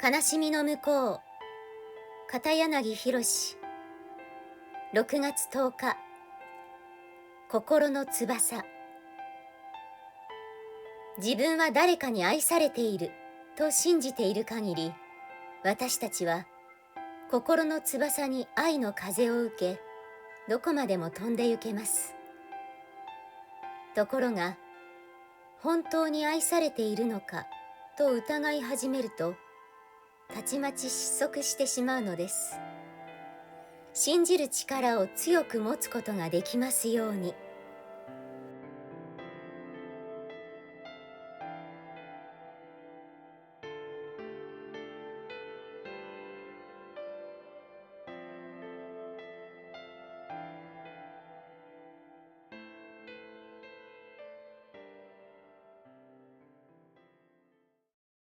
悲しみの向こう、片柳宏。6月10日、心の翼。自分は誰かに愛されていると信じている限り、私たちは心の翼に愛の風を受け、どこまでも飛んで行けます。ところが、本当に愛されているのかと疑い始めると、たちまち失速してしまうのです。信じる力を強く持つことができますように。